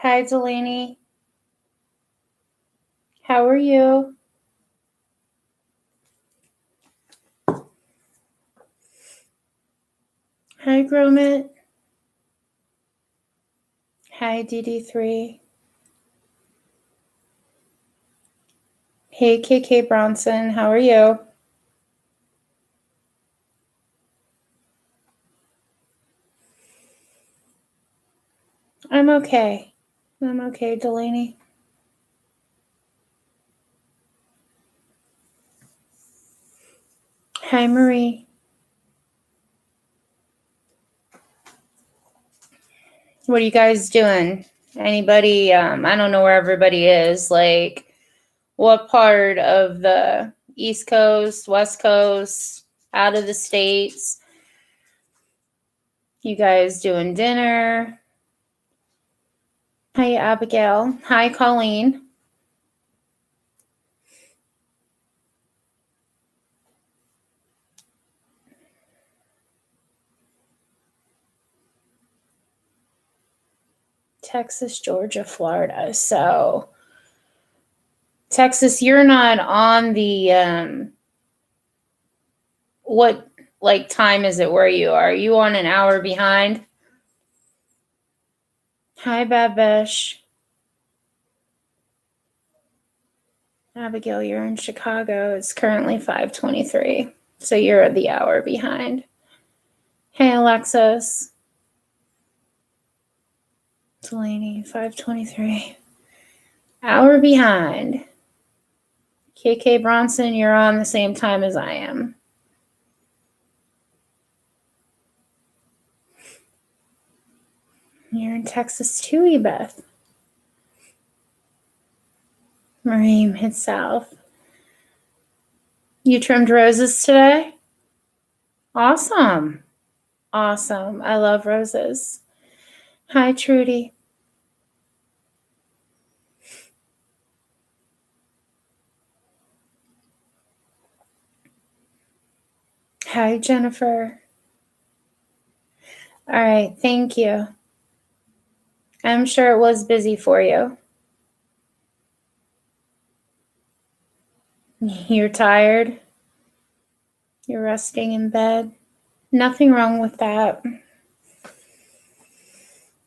Hi, Delaney. How are you? Hi, Gromit. Hi, DD3. Hey, KK Bronson. How are you? I'm okay. I'm okay, Delaney. Hi, Marie. What are you guys doing? Anybody? I don't know where everybody is. Like, what part of the East Coast, West Coast, out of the States? You guys doing dinner? Hi, Abigail. Hi, Colleen. Texas, Georgia, Florida. So, Texas, you're not on the what like time is it where you are? Are you on an hour behind? Hi, Babesh. Abigail, you're in Chicago. It's currently 5:23. So you're the hour behind. Hey, Alexis. Delaney, 5:23. Hour behind. KK Bronson, you're on the same time as I am. You're in Texas too, Ebeth. Marie, Mid-South. You trimmed roses today? Awesome. Awesome. I love roses. Hi, Trudy. Hi, Jennifer. All right. Thank you. I'm sure it was busy for you. You're tired. You're resting in bed. Nothing wrong with that.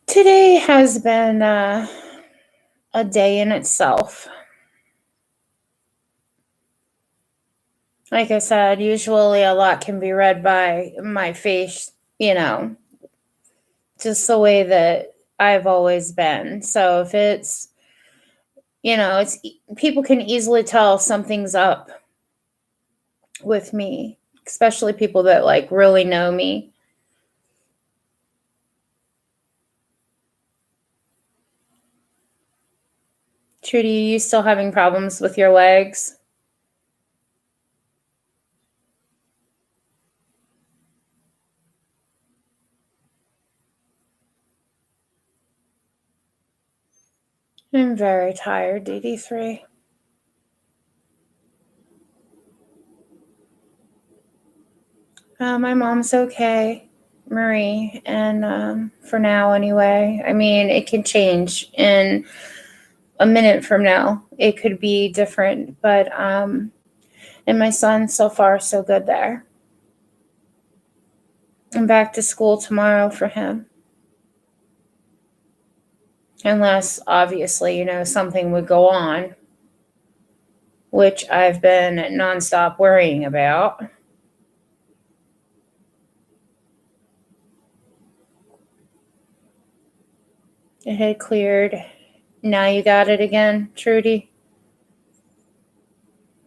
Today has been a day in itself. Like I said, usually a lot can be read by my face, just the way that I've always been. So if it's, it's people can easily tell something's up with me, especially people that like really know me. Trudy, are you still having problems with your legs? I'm very tired, DD3. My mom's okay, Marie, and for now anyway. I mean, it can change in a minute from now. It could be different, but and my son, so far so good there. I'm back to school tomorrow for him. Unless obviously, something would go on, which I've been nonstop worrying about. It had cleared. Now you got it again, Trudy.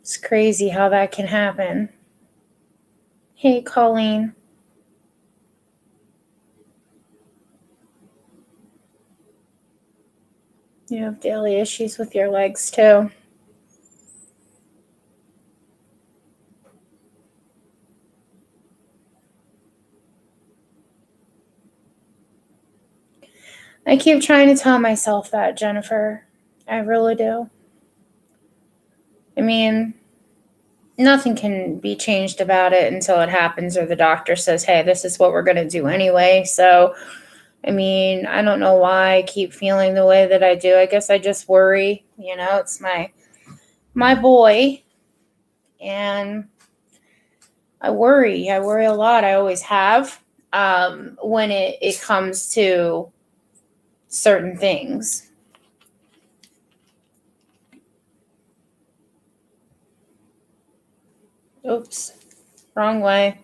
It's crazy how that can happen. Hey, Colleen. You have daily issues with your legs too. I keep trying to tell myself that, Jennifer. I really do. I mean, nothing can be changed about it until it happens or the doctor says, hey, this is what we're going to do anyway. So I mean, I don't know why I keep feeling the way that I do. I guess I just worry, it's my boy, and I worry. I worry a lot. I always have, when it comes to certain things. Oops, wrong way.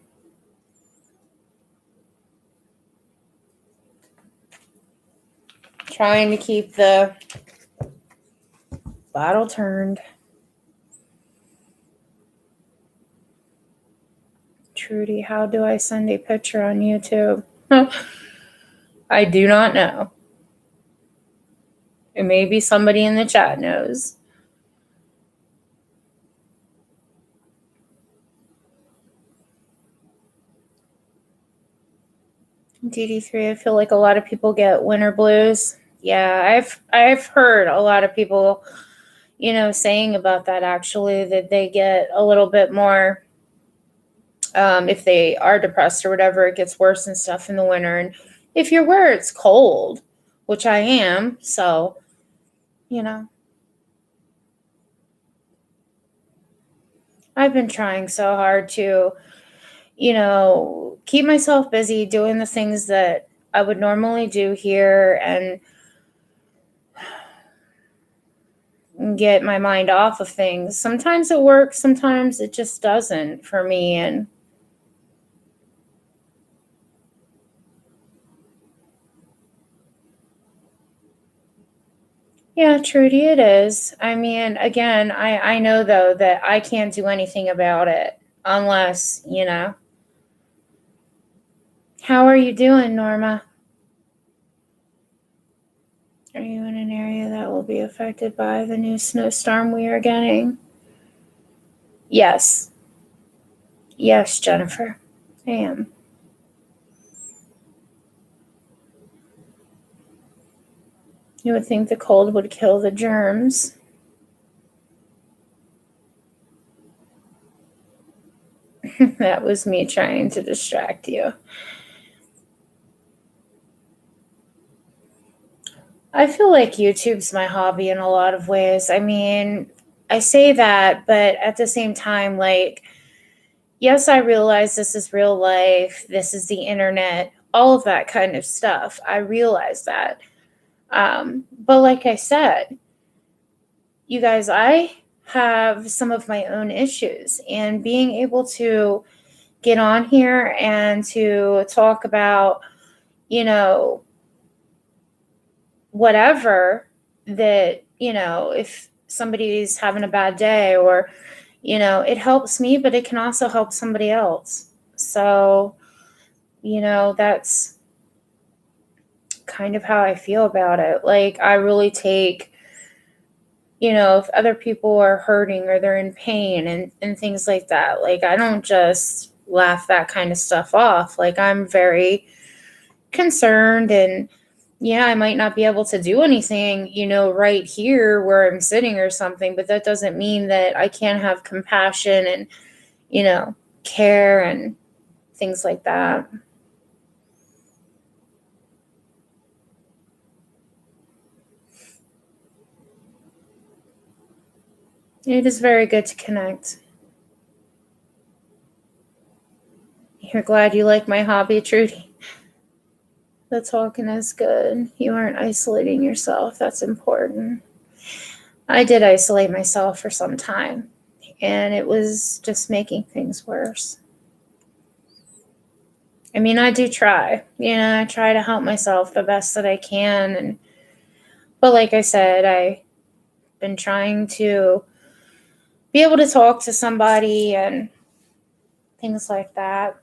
Trying to keep the bottle turned. Trudy, how do I send a picture on YouTube? I do not know. And maybe somebody in the chat knows. DD3, I feel like a lot of people get winter blues. Yeah, I've heard a lot of people, saying about that, actually, that they get a little bit more, if they are depressed or whatever, it gets worse and stuff in the winter. And if you're where it's cold, which I am, so, I've been trying so hard to, keep myself busy doing the things that I would normally do here and get my mind off of things. Sometimes it works, sometimes it just doesn't for me. And yeah, Trudy, it is. I mean, again, I know though that I can't do anything about it unless, How are you doing, Norma? Are you in an area that will be affected by the new snowstorm we are getting? Yes. Yes, Jennifer, I am. You would think the cold would kill the germs. That was me trying to distract you. I feel like YouTube's my hobby in a lot of ways. I mean, I say that, but at the same time, like, yes, I realize this is real life. This is the internet, all of that kind of stuff. I realize that. But like I said, you guys, I have some of my own issues, and being able to get on here and to talk about, whatever that, if somebody's having a bad day or, it helps me, but it can also help somebody else. So, that's kind of how I feel about it. Like, I really take, if other people are hurting or they're in pain and things like that, like, I don't just laugh that kind of stuff off. Like, I'm very concerned, and yeah, I might not be able to do anything, right here where I'm sitting or something, but that doesn't mean that I can't have compassion and, care and things like that. It is very good to connect. You're glad you like my hobby, Trudy. The talking is good. You aren't isolating yourself. That's important. I did isolate myself for some time, and it was just making things worse. I mean, I do try. I try to help myself the best that I can. But like I said, I've been trying to be able to talk to somebody and things like that.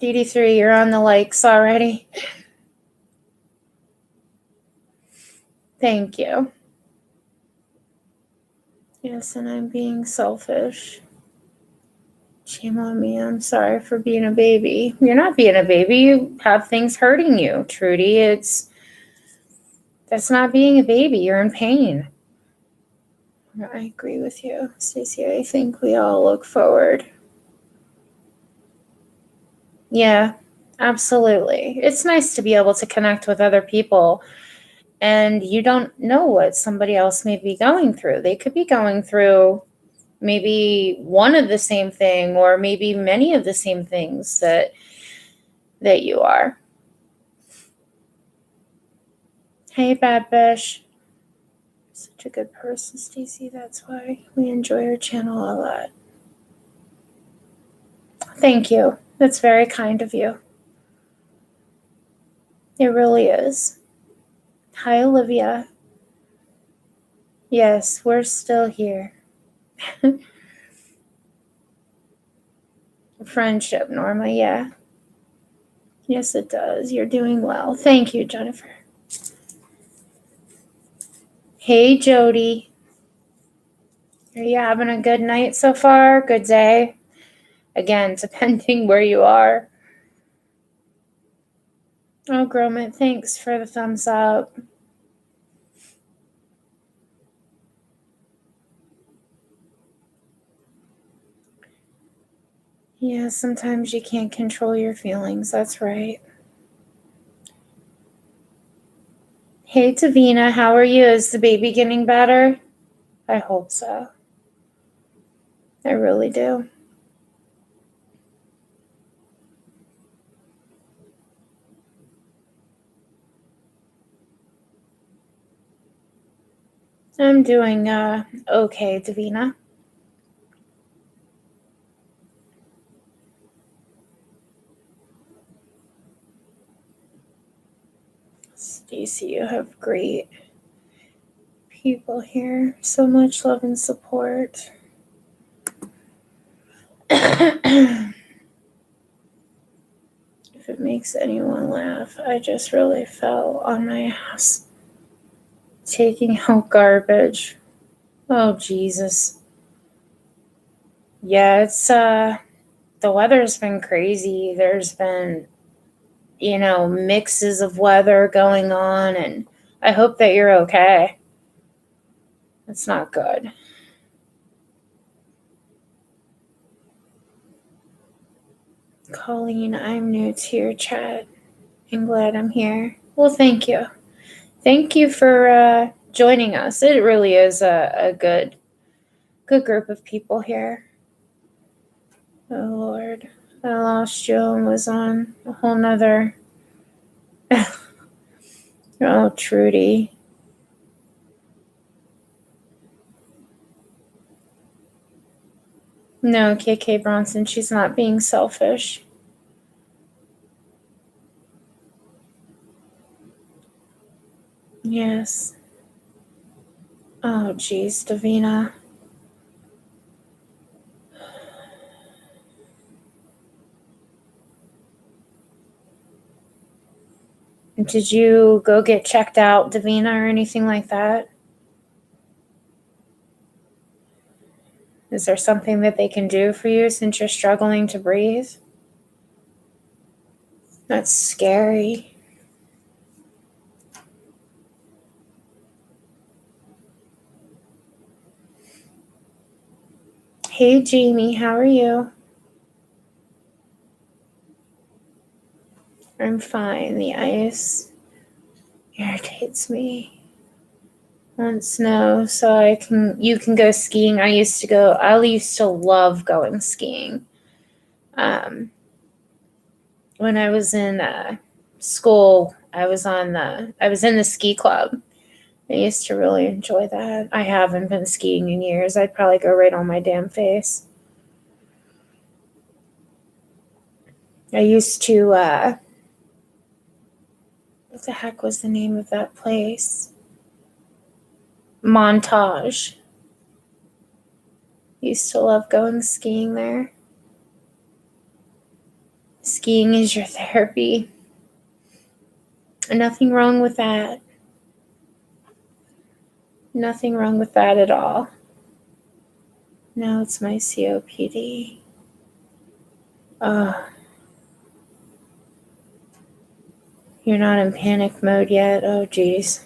DD3, you're on the likes already. Thank you. Yes, and I'm being selfish. Shame on me. I'm sorry for being a baby. You're not being a baby. You have things hurting you, Trudy. That's not being a baby. You're in pain. I agree with you, Stacey. I think we all look forward. Yeah, absolutely. It's nice to be able to connect with other people, and you don't know what somebody else may be going through. They could be going through maybe one of the same thing, or maybe many of the same things that you are. Hey, Bad Bish. Such a good person, Stacy. That's why we enjoy her channel a lot. Thank you. That's very kind of you. It really is. Hi, Olivia. Yes, we're still here. Friendship, Norma. Yeah. Yes, it does. You're doing well. Thank you, Jennifer. Hey, Jody. Are you having a good night so far? Good day? Again, depending where you are. Oh, Gromit, thanks for the thumbs up. Yeah, sometimes you can't control your feelings. That's right. Hey, Tavina, how are you? Is the baby getting better? I hope so. I really do. I'm doing okay, Davina. Stacy, you have great people here. So much love and support. If it makes anyone laugh, I just really fell on my ass taking out garbage. Oh, Jesus. Yeah, it's the weather's been crazy. There's been, mixes of weather going on, and I hope that you're okay. It's not good. Colleen, I'm new to your chat. I'm glad I'm here. Well, thank you. Thank you for joining us. It really is a good group of people here. Oh, Lord. I lost you and was on a whole nother. Oh, Trudy. No, KK Bronson, she's not being selfish. Yes. Oh, geez, Davina. Did you go get checked out, Davina, or anything like that? Is there something that they can do for you since you're struggling to breathe? That's scary. Hey, Jamie, how are you? I'm fine. The ice irritates me. Want snow so you can go skiing. I used to love going skiing. When I was in school, I was in the ski club. I used to really enjoy that. I haven't been skiing in years. I'd probably go right on my damn face. I used to, what the heck was the name of that place? Montage. Used to love going skiing there. Skiing is your therapy. Nothing wrong with that. Nothing wrong with that at all. No, it's my COPD. Oh, you're not in panic mode yet? Oh, geez.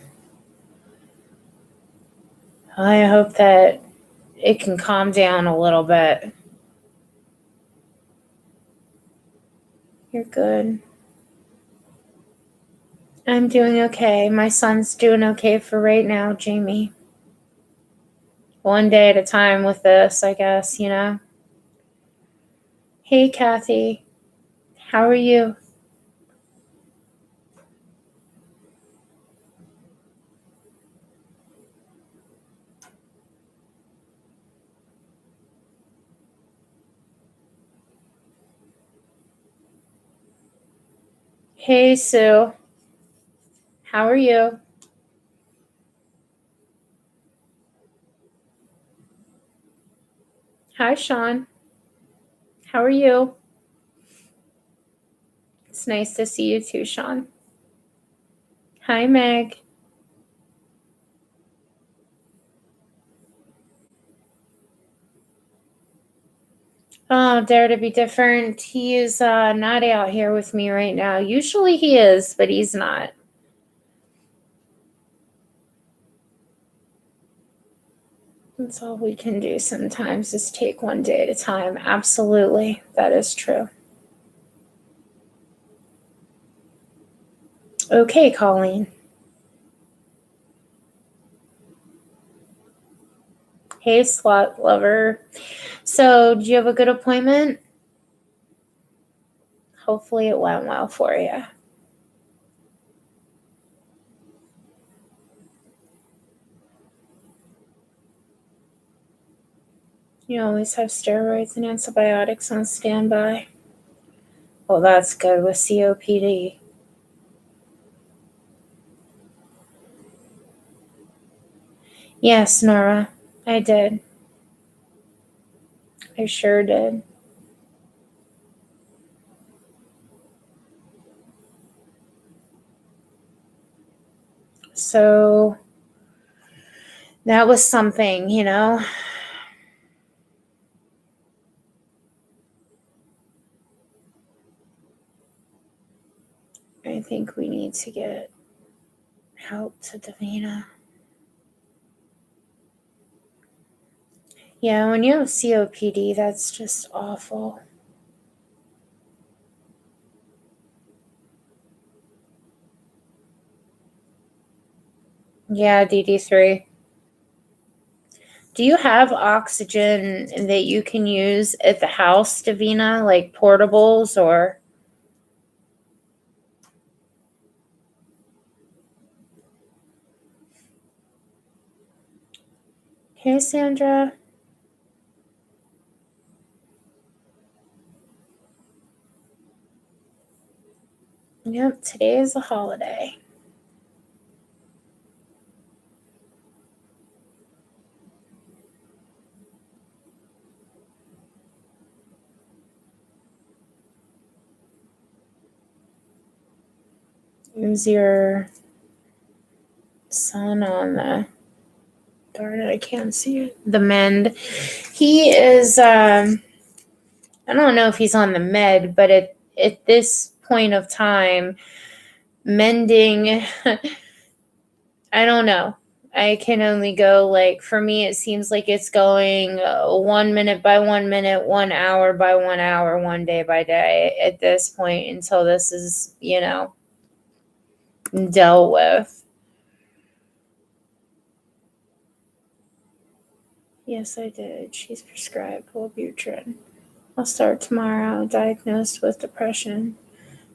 I hope that it can calm down a little bit. You're good. I'm doing okay. My son's doing okay for right now, Jamie. One day at a time with this, I guess, you know. Hey, Kathy. How are you? Hey, Sue. How are you? Hi, Sean. How are you? It's nice to see you too, Sean. Hi, Meg. Oh, dare to be different. He is not out here with me right now. Usually he is, but he's not. That's all we can do sometimes is take one day at a time. Absolutely. That is true. Okay, Colleen. Hey, slot lover. So, do you have a good appointment? Hopefully, it went well for you. You always have steroids and antibiotics on standby. Well, that's good with COPD. Yes, Nora, I did. I sure did. So, that was something, you know. I think we need to get help to Davina. Yeah, when you have COPD, that's just awful. Yeah, DD3. Do you have oxygen that you can use at the house, Davina, like portables or? Hey, Sandra. Yep, today is a holiday. Is your son on the, darn it, I can't see it, the mend? He is, I don't know if he's on the med, but at this point of time, mending, I don't know. I can only go, like, for me, it seems like it's going 1 minute by 1 minute, 1 hour by 1 hour, 1 day by day at this point until this is, you know, dealt with. Yes, I did. She's prescribed Wellbutrin. I'll start tomorrow, diagnosed with depression.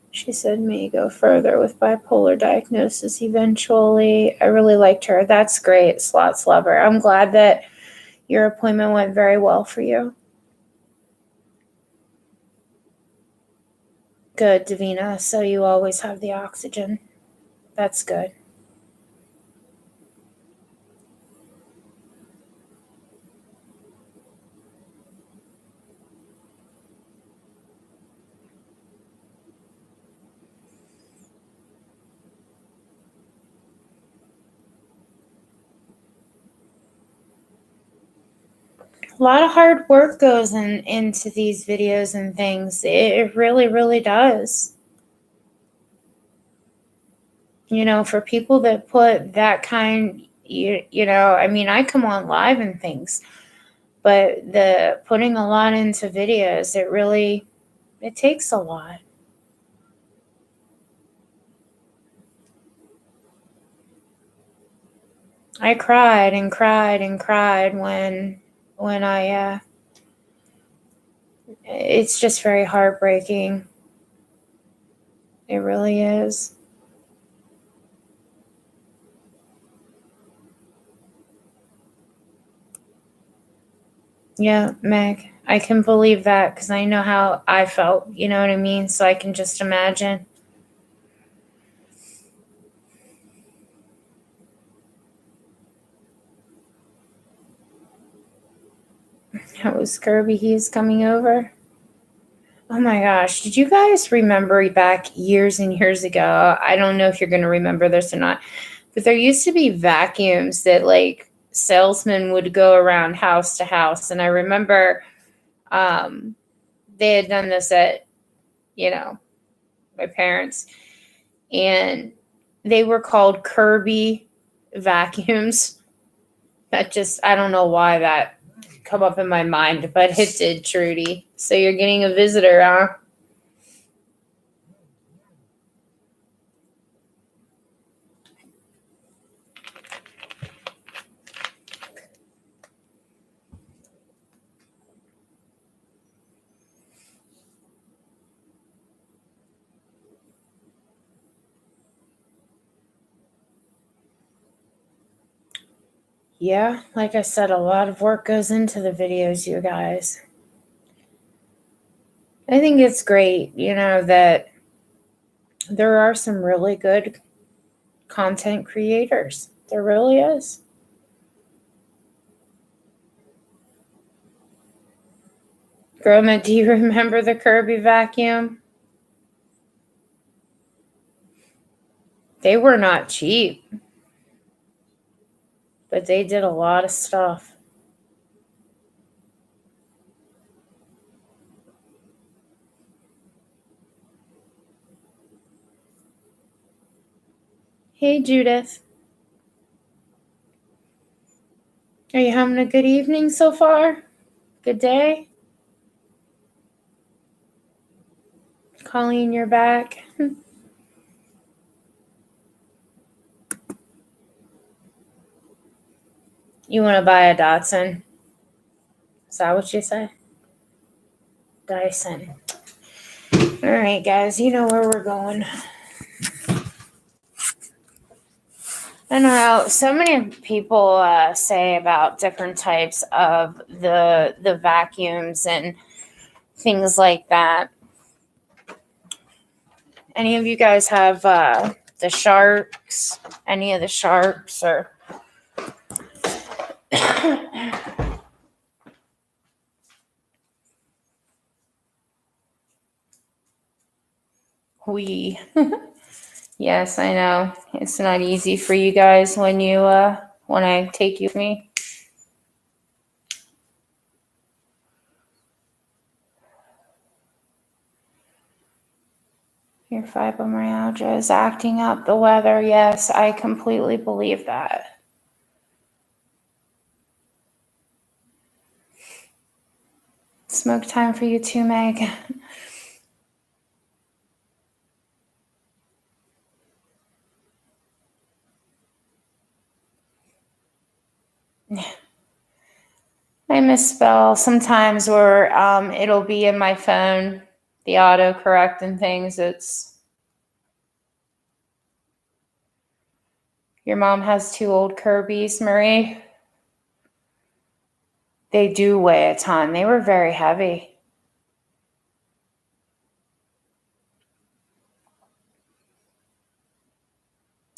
She said may go further with bipolar diagnosis eventually. I really liked her. That's great, Slots Lover. I'm glad that your appointment went very well for you. Good, Davina. So you always have the oxygen. That's good. A lot of hard work goes into these videos and things. It really, really does. You know, for people that put that kind, you know, I mean, I come on live and things, but the putting a lot into videos, it takes a lot. I cried and cried and cried when I it's just very heartbreaking. It really is. Yeah, Meg, I can believe that because I know how I felt, you know what I mean? So I can just imagine. How was Kirby? He's coming over. Oh my gosh. Did you guys remember back years and years ago? I don't know if you're going to remember this or not, but there used to be vacuums that like salesmen would go around house to house. And I remember they had done this at, you know, my parents, and they were called Kirby vacuums. That just, I don't know why that come up in my mind, but it did, Trudy. So you're getting a visitor, huh? Yeah, like I said, a lot of work goes into the videos, you guys. I think it's great, you know, that there are some really good content creators. There really is. Groma, do you remember the Kirby vacuum? They were not cheap, but they did a lot of stuff. Hey, Judith. Are you having a good evening so far? Good day? Colleen, you're back. You want to buy a Datsun? Is that what you say? Dyson. All right, guys, you know where we're going. I know so many people say about different types of the vacuums and things like that. Any of you guys have the Sharks? Any of the Sharks or? We. Yes, I know. It's not easy for you guys when you when I take you with me. Your fibromyalgia is acting up the weather. Yes, I completely believe that. Smoke time for you too, Meg. I misspell sometimes, or it'll be in my phone, the autocorrect and things. It's your mom has two old Kirby's, Marie. They do weigh a ton. They were very heavy.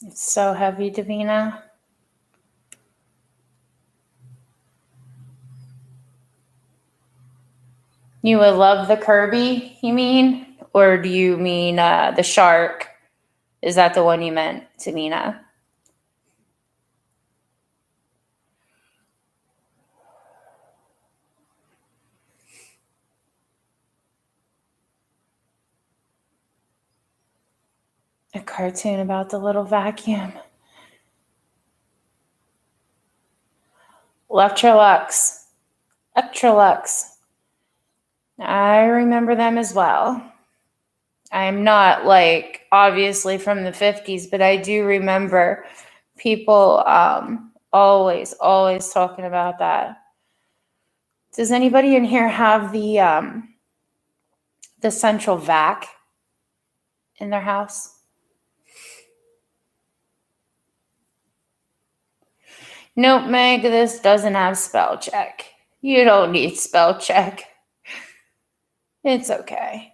It's so heavy, Davina. You would love the Kirby, you mean? Or do you mean the shark? Is that the one you meant, Davina? A cartoon about the little vacuum. Electrolux. Electrolux. I remember them as well. I'm not like obviously from the 50s, but I do remember people Always talking about that. Does anybody in here have the central vac in their house? Nope, Meg, this doesn't have spell check. You don't need spell check. It's okay.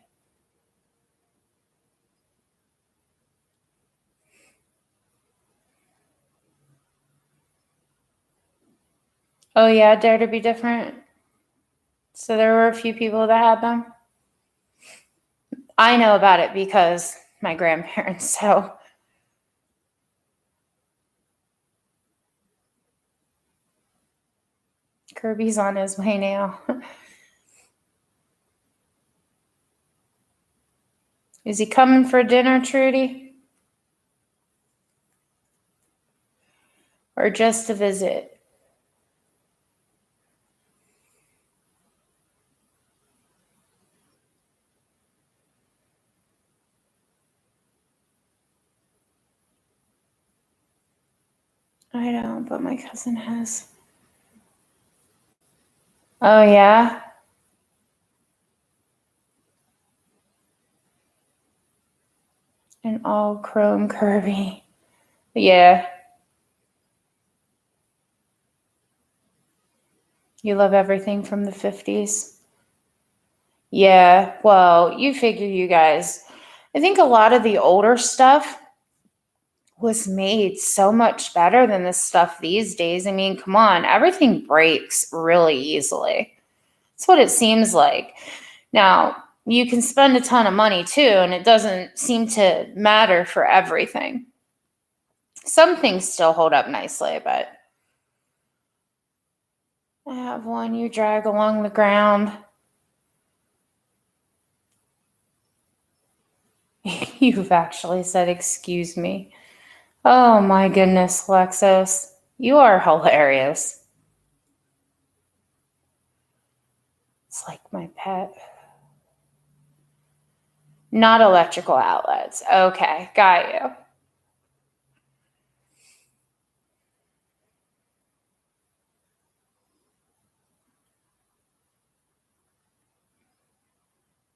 Oh yeah, Dare to Be Different. So there were a few people that had them. I know about it because my grandparents, so. Kirby's on his way now. Is he coming for dinner, Trudy? Or just to visit? I don't, but my cousin has. Oh, yeah? An all chrome Kirby. Yeah. You love everything from the 50s. Yeah, well, you figure you guys. I think a lot of the older stuff was made so much better than the stuff these days. I mean, come on, everything breaks really easily. That's what it seems like. Now, you can spend a ton of money too, and it doesn't seem to matter for everything. Some things still hold up nicely, but I have one you drag along the ground. You've actually said, excuse me. Oh my goodness, Lexus. You are hilarious. It's like my pet. Not electrical outlets. Okay, got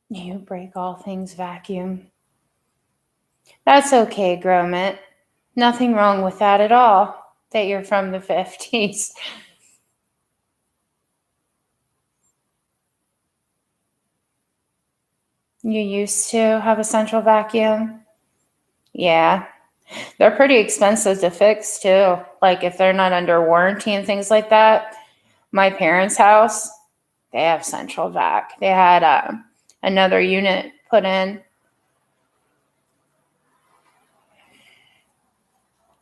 you. You break all things vacuum. That's okay, Gromit. Nothing wrong with that at all, that you're from the 50s. You used to have a central vacuum? Yeah. They're pretty expensive to fix too. Like if they're not under warranty and things like that. My parents' house, they have central vac. They had another unit put in.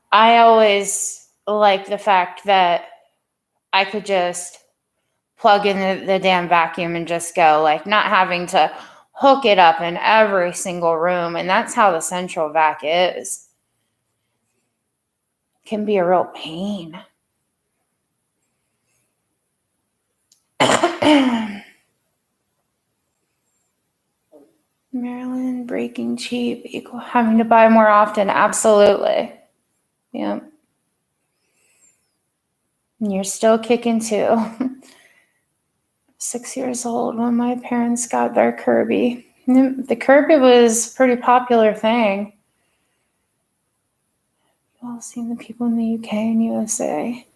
I always like the fact that I could just plug in the damn vacuum and just go, like not having to hook it up in every single room. And that's how the central vac is. It can be a real pain. Maryland breaking cheap equal having to buy more often. Absolutely. Yeah. And you're still kicking too. 6 years old when my parents got their Kirby. The Kirby was a pretty popular thing. You've all seen the people in the UK and USA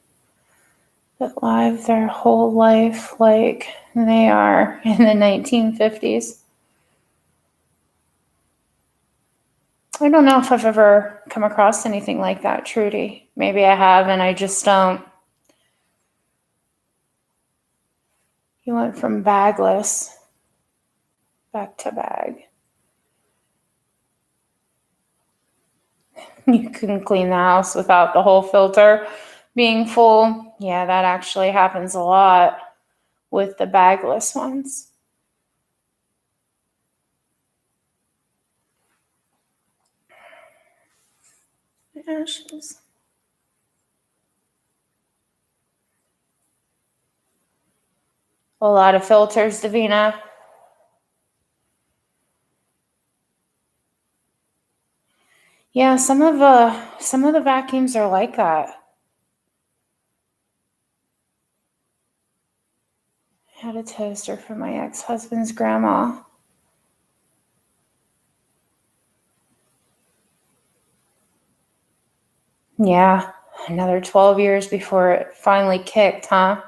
that live their whole life like they are in the 1950s. I don't know if I've ever come across anything like that, Trudy. Maybe I have, and I just don't. You went from bagless back to bag. You can clean the house without the whole filter being full. Yeah, that actually happens a lot with the bagless ones. Ashes. A lot of filters, Davina. Yeah, some of the vacuums are like that. Had a toaster from my ex-husband's grandma. Yeah, another 12 years before it finally kicked, huh?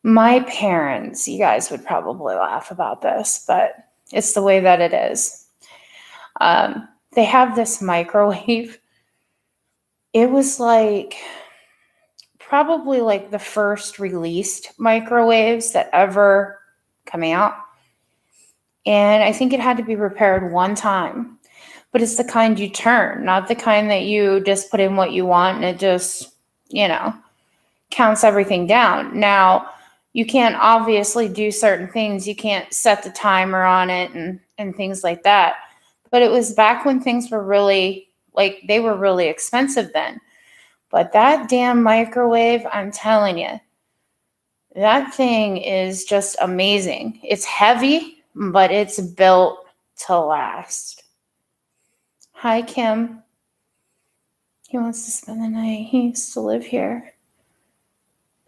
My parents, you guys would probably laugh about this, but it's the way that it is. They have this microwave. It was like probably like the first released microwaves that ever come out. And I think it had to be repaired one time. But it's the kind you turn, not the kind that you just put in what you want and it just, counts everything down. Now, you can't obviously do certain things. You can't set the timer on it and things like that. But it was back when things were really, like, they were really expensive then. But that damn microwave, I'm telling you, that thing is just amazing. It's heavy, but it's built to last. Hi, Kim. He wants to spend the night. He used to live here.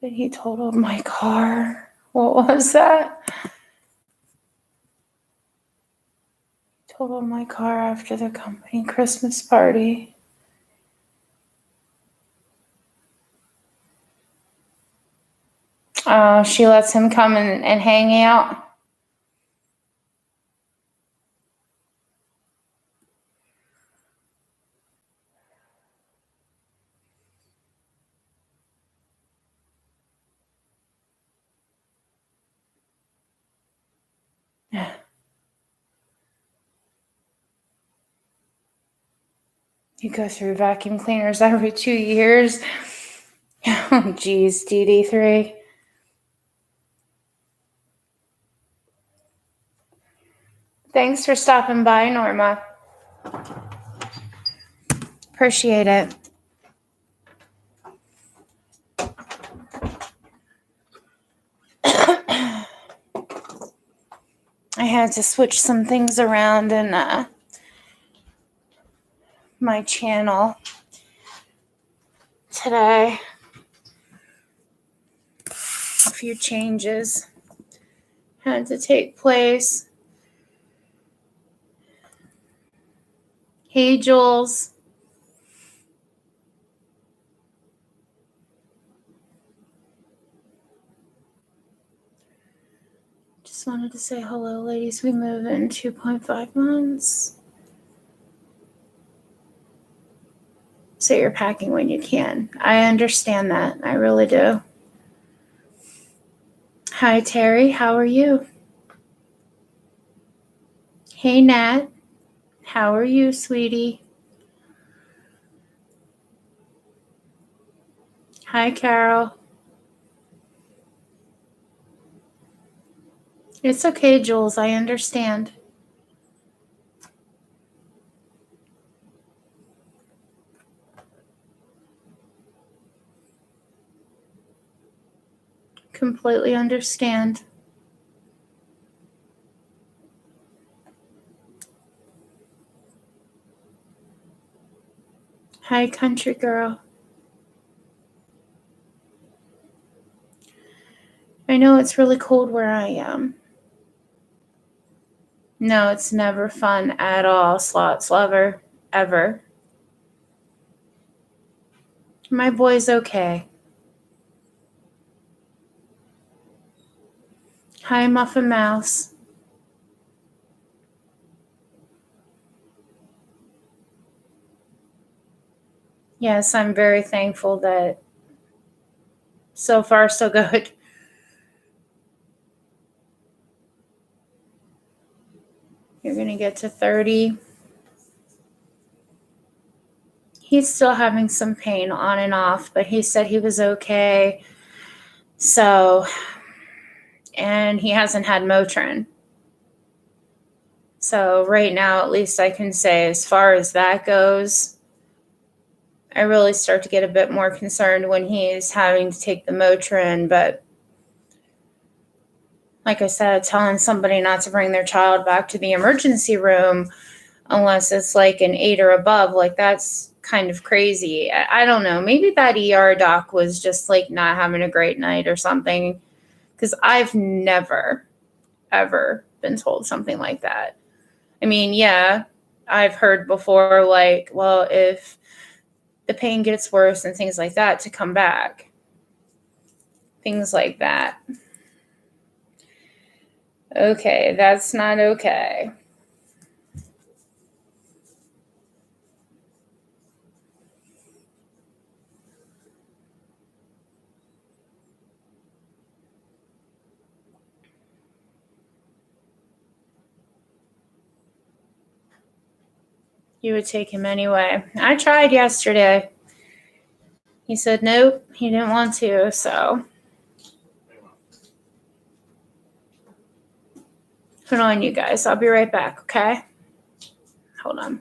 But he totaled my car. What was that? Totaled my car after the company Christmas party. She lets him come and hang out. You go through vacuum cleaners every 2 years. Oh, geez, DD3. Thanks for stopping by, Norma. Appreciate it. I had to switch some things around in my channel today. A few changes had to take place. Hey, Jules. Just wanted to say hello, ladies. We move in 2.5 months. So you're packing when you can. I understand that. I really do. Hi, Terry. How are you? Hey, Nat. How are you, sweetie? Hi, Carol. It's okay, Jules. I understand. Completely understand. Hi, country girl. I know it's really cold where I am. No, it's never fun at all, Slots Lover. Ever. My boy's okay. Hi, Muffin Mouse. Yes, I'm very thankful that so far so good. You're going to get to 30. He's still having some pain on and off, but he said he was okay. So, and he hasn't had Motrin. So right now, at least I can say as far as that goes, I really start to get a bit more concerned when he's having to take the Motrin. But like I said, telling somebody not to bring their child back to the emergency room unless it's like an 8 or above, like that's kind of crazy. I don't know. Maybe that ER doc was just like not having a great night or something. Because I've never, ever been told something like that. I mean, yeah, I've heard before, like, well, if the pain gets worse and things like that, to come back. Things like that. Okay, that's not okay. You would take him anyway. I tried yesterday. He said nope, he didn't want to, so. Hold on, you guys. I'll be right back, okay? Hold on.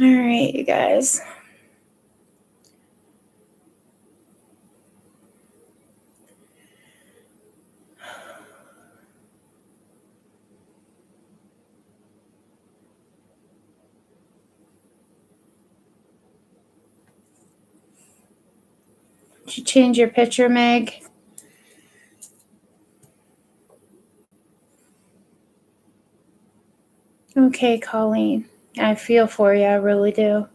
All right, you guys. Did you change your picture, Meg? Okay, Colleen. I feel for you. I really do.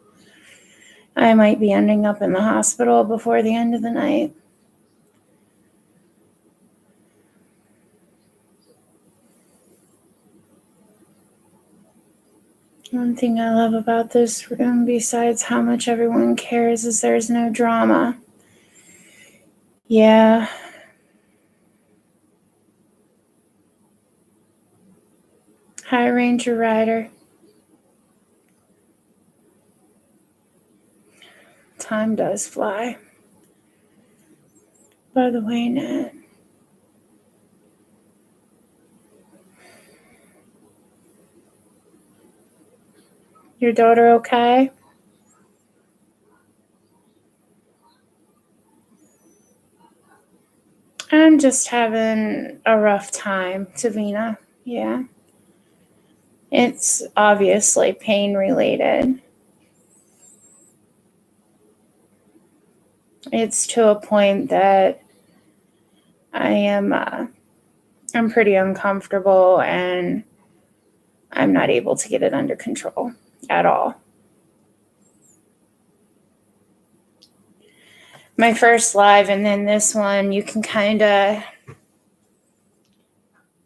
I might be ending up in the hospital before the end of the night. One thing I love about this room, besides how much everyone cares, is there's no drama. Yeah. Hi, Ranger Rider. Time does fly. By the way, Nat. Your daughter okay? I'm just having a rough time, Tavina. Yeah. It's obviously pain related. It's to a point that I'm pretty uncomfortable and I'm not able to get it under control at all. My first live and then this one, you can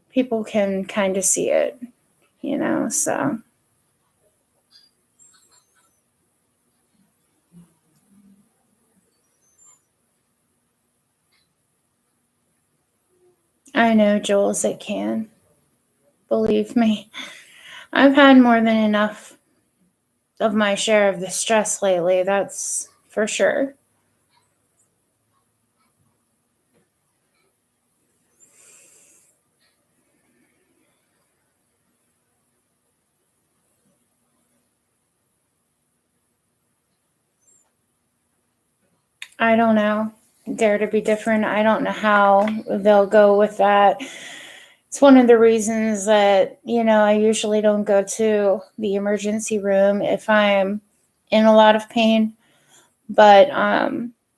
people can kind of see it, so. I know, Jules, it can. Believe me. I've had more than enough of my share of the stress lately, that's for sure. I don't know. Dare to be different. I don't know how they'll go with that. It's one of the reasons that, I usually don't go to the emergency room if I'm in a lot of pain. But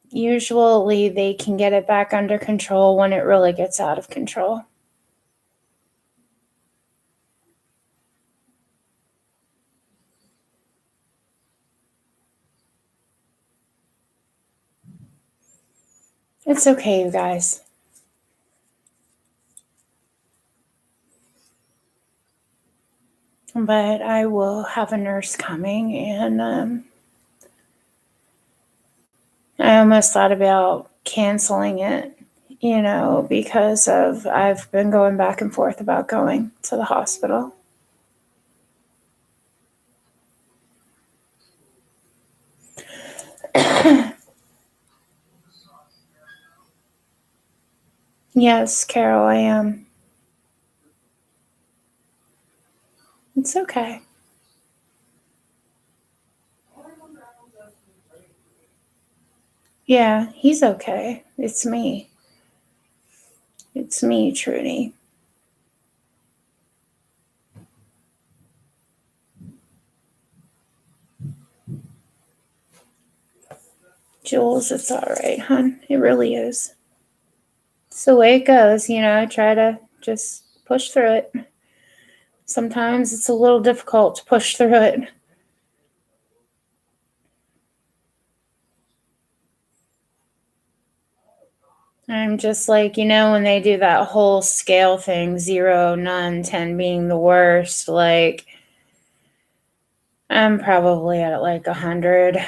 usually they can get it back under control when it really gets out of control. It's okay, you guys. But I will have a nurse coming, and I almost thought about canceling it, because I've been going back and forth about going to the hospital. Yes, Carol, I am. It's okay. Yeah, he's okay. It's me. It's me, Trudy. Jules, it's all right, hon. It really is. It's the way it goes, I try to just push through it. Sometimes it's a little difficult to push through it. I'm just like, when they do that whole scale thing, 0, none, 10 being the worst, like, I'm probably at like 100.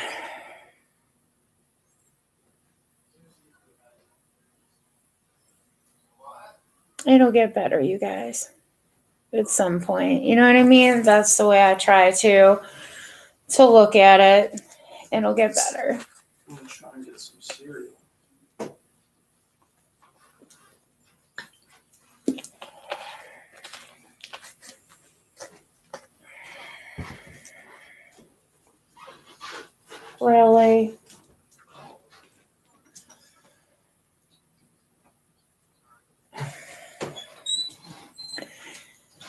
It'll get better, you guys, at some point. You know what I mean? That's the way I try to look at it. It'll get better. I'm gonna try and get some cereal. Really?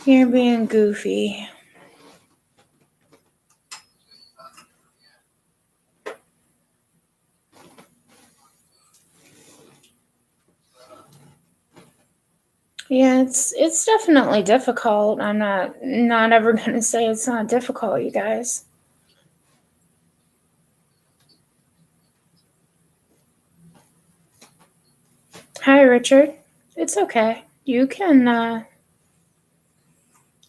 You're being goofy. Yeah, it's definitely difficult. I'm not ever gonna say it's not difficult, you guys. Hi, Richard. It's okay. You can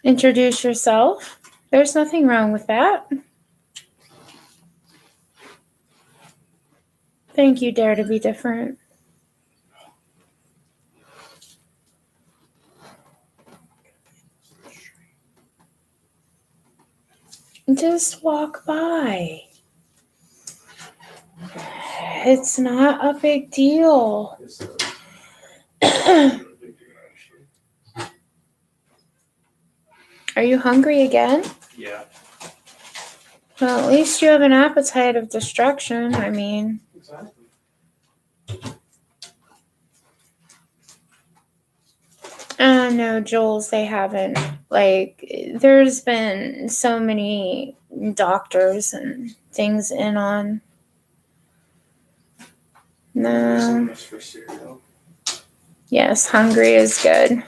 introduce yourself. There's nothing wrong with that. Thank you, Dare to be different. Just walk by. It's not a big deal. Are you hungry again? Yeah. Well, at least you have an appetite of destruction. I mean. Exactly. No, Jules, they haven't. Like, there's been so many doctors and things in on. No. For cereal. Yes, hungry is good.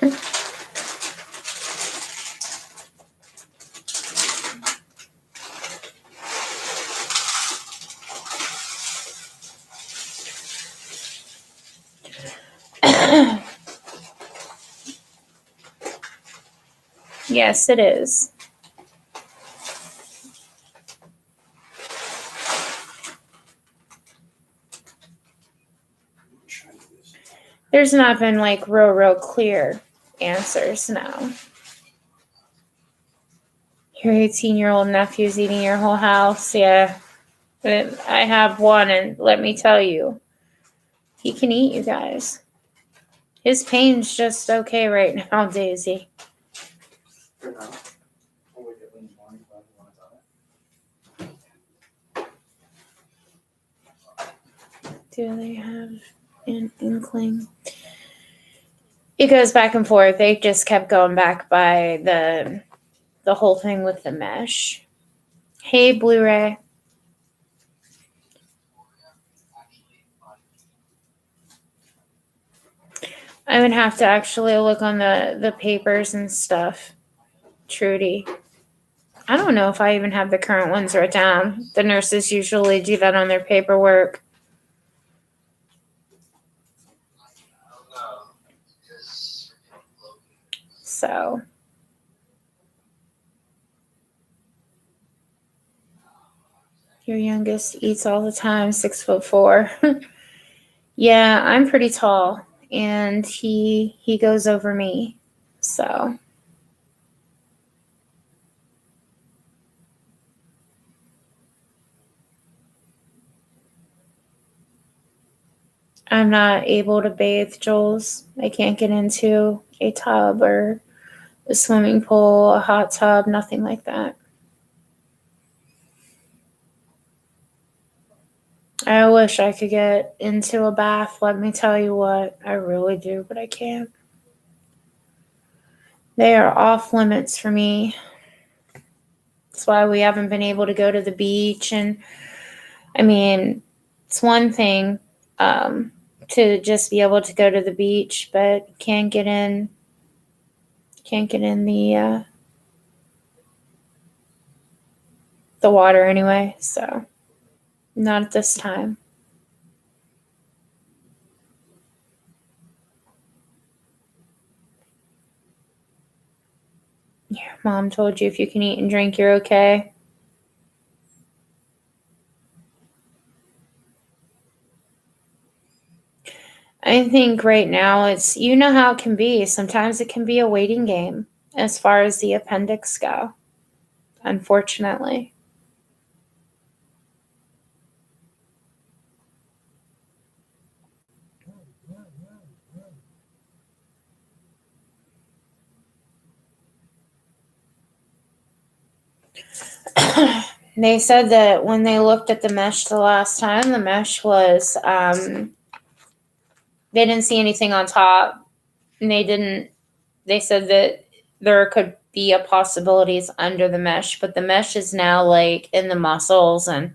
Yes, it is. There's not been like real clear answers now. Your 18-year-old nephew's eating your whole house. Yeah. I have one, and let me tell you, he can eat you guys. His pain's just okay right now, Daisy. For now. We'll wake up in the morning if I want to. Do they have an inkling. It goes back and forth. They just kept going back by the whole thing with the mesh. Hey, Blu-ray. I would have to actually look on the papers and stuff. Trudy. I don't know if I even have the current ones written down. The nurses usually do that on their paperwork. So. Your youngest eats all the time, 6'4". Yeah, I'm pretty tall, and he goes over me. So. I'm not able to bathe Jules. I can't get into a tub or a swimming pool, a hot tub, nothing like that. I wish I could get into a bath, let me tell you what. I really do, but I can't. They are off limits for me. That's why we haven't been able to go to the beach. And I mean, it's one thing to just be able to go to the beach, but can't get in the water anyway. So not at this time. Your mom told you if you can eat and drink, you're okay. I think right now it's, you know how it can be. Sometimes it can be a waiting game as far as the appendix go, unfortunately. They said that when they looked at the mesh the last time, the mesh was, they didn't see anything on top. And they said that there could be a possibilities under the mesh, but the mesh is now like in the muscles and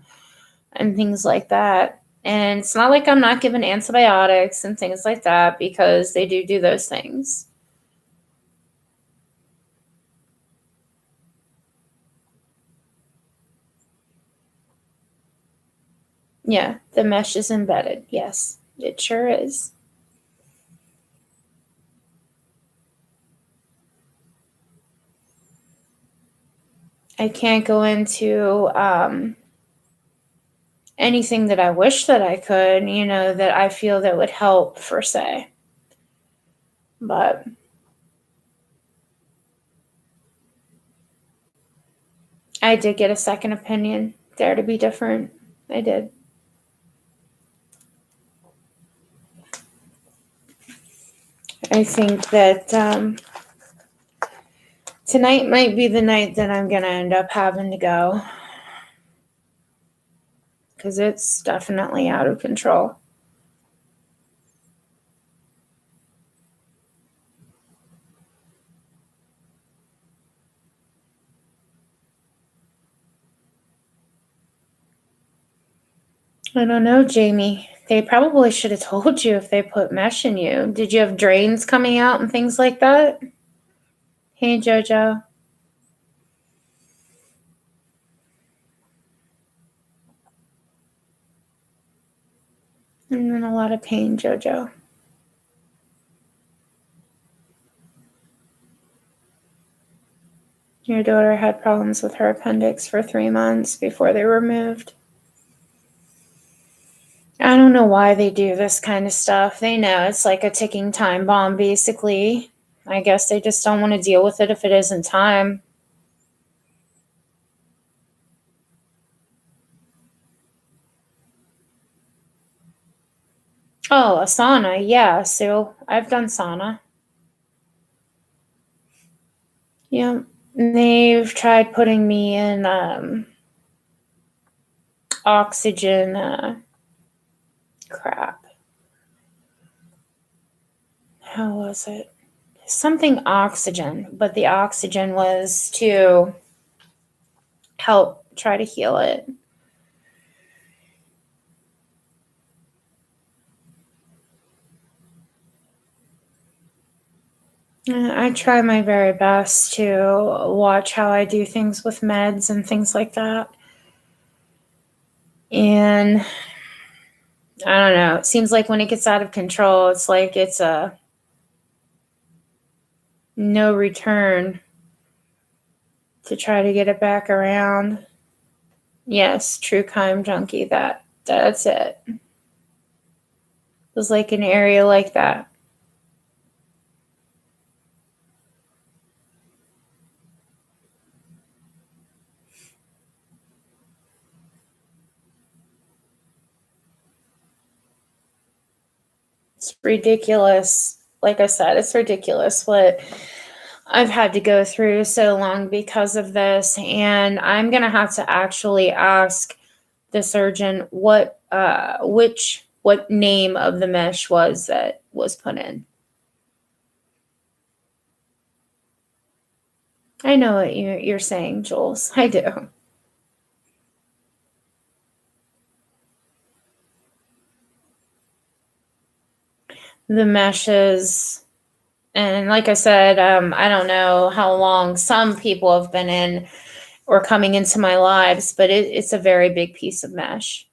things like that. And it's not like I'm not given antibiotics and things like that, because they do those things. Yeah, the mesh is embedded. Yes, it sure is. I can't go into anything that I wish that I could, that I feel that would help, per se. But I did get a second opinion. Dare to be different. I did. I think that tonight might be the night that I'm going to end up having to go, because it's definitely out of control. I don't know, Jamie. They probably should have told you if they put mesh in you. Did you have drains coming out and things like that? Hey, Jojo. I'm in a lot of pain, Jojo. Your daughter had problems with her appendix for 3 months before they were removed. I don't know why they do this kind of stuff. They know it's like a ticking time bomb, basically. I guess they just don't want to deal with it if it isn't time. Oh, a sauna. Yeah, so I've done sauna. Yeah. They've tried putting me in oxygen crap. how was it? Something oxygen, but the oxygen was to help try to heal it. I try my very best to watch how I do things with meds and things like that. And I don't know, it seems like when it gets out of control, it's like it's a no return to try to get it back around. Yes, true crime junkie, that's it. It was like an area like that. It's ridiculous. Like I said, it's ridiculous what I've had to go through so long because of this. And I'm going to have to actually ask the surgeon what name of the mesh was that was put in. I know what you're saying, Jules. I do. The meshes, and like I said, I don't know how long some people have been in or coming into my lives, but it's a very big piece of mesh.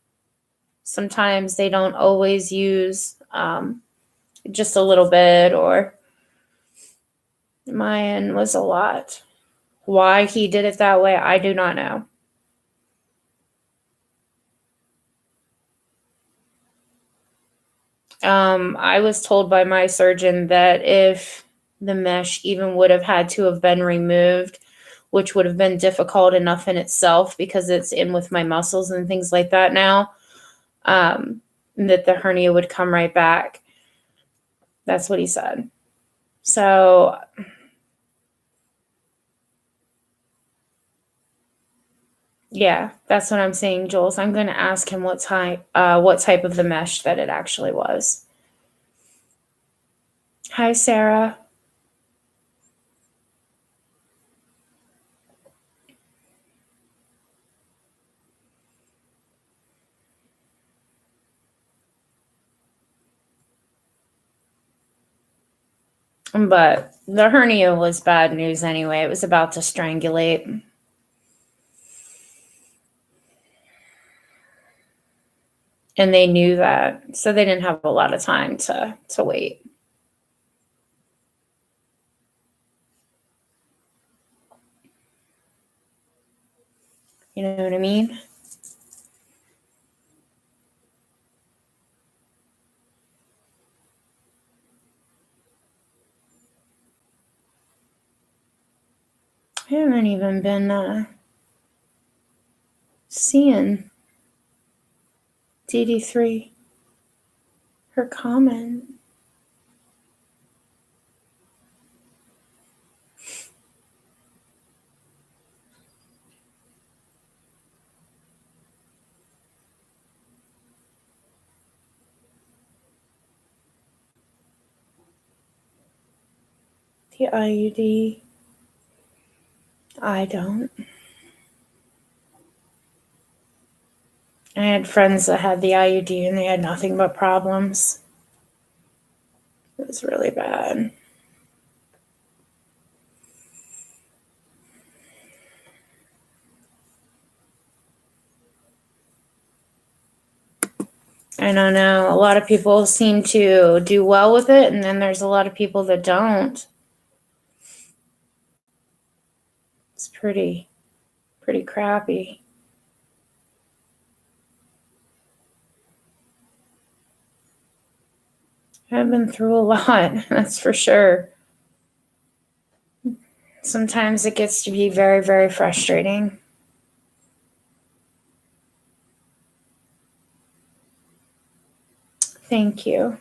Sometimes they don't always use just a little bit, or mine was a lot. Why he did it that way, I do not know. I was told by my surgeon that if the mesh even would have had to have been removed, which would have been difficult enough in itself because it's in with my muscles and things like that now, that the hernia would come right back. That's what he said. So, yeah, that's what I'm saying, Jules. I'm going to ask him what type of the mesh that it actually was. Hi, Sarah. But the hernia was bad news anyway. It was about to strangulate. And they knew that. So they didn't have a lot of time to wait. You know what I mean? I haven't even been seeing DD3, her comment. The IUD. I don't. I had friends that had the IUD and they had nothing but problems. It was really bad. I don't know. A lot of people seem to do well with it, and then there's a lot of people that don't. It's pretty crappy. I've been through a lot, that's for sure. Sometimes it gets to be very, very frustrating. Thank you.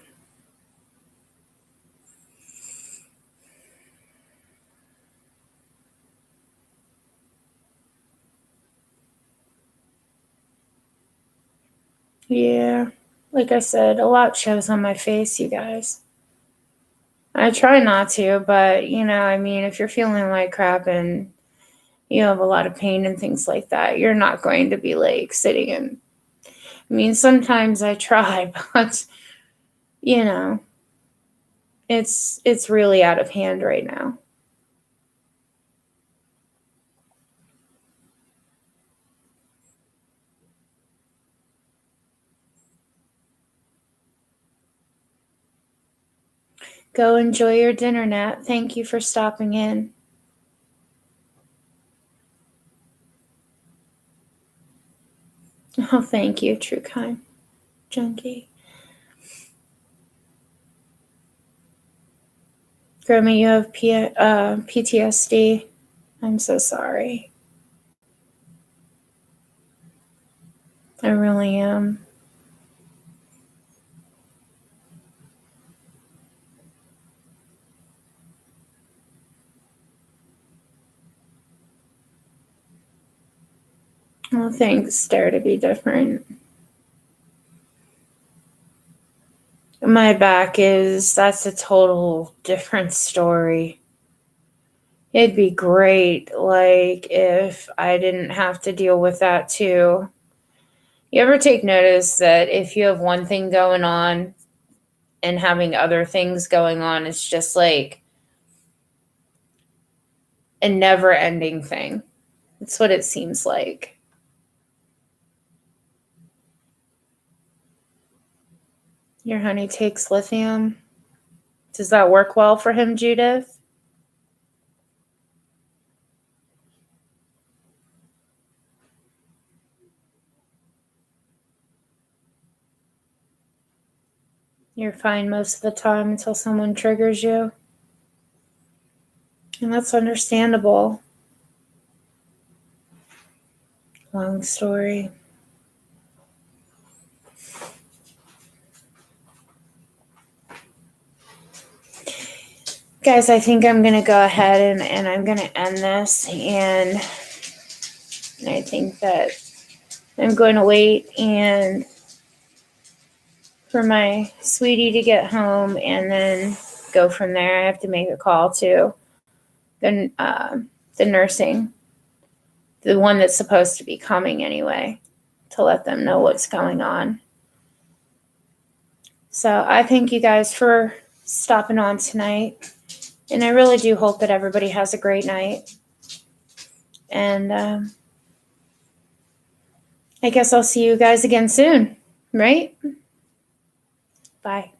Yeah, like I said, a lot shows on my face, you guys. I try not to, but I mean, if you're feeling like crap and you have a lot of pain and things like that, you're not going to be like sitting in. I mean, sometimes I try, but you know, it's really out of hand right now. Go enjoy your dinner, Nat. Thank you for stopping in. Oh, thank you, True Kind Junkie. Grammy, you have PTSD. I'm so sorry. I really am. Well, thanks, Dare to be different. My back that's a total different story. It'd be great, like, if I didn't have to deal with that too. You ever take notice that if you have one thing going on and having other things going on, it's just like a never ending thing? It's what it seems like. Your honey takes lithium. Does that work well for him, Judith? You're fine most of the time until someone triggers you. And that's understandable. Long story. Guys, I think I'm going to go ahead and I'm going to end this. And I think that I'm going to wait and for my sweetie to get home and then go from there. I have to make a call to the nursing, the one that's supposed to be coming anyway, to let them know what's going on. So I thank you guys for stopping on tonight. And I really do hope that everybody has a great night. And I guess I'll see you guys again soon, right? Bye.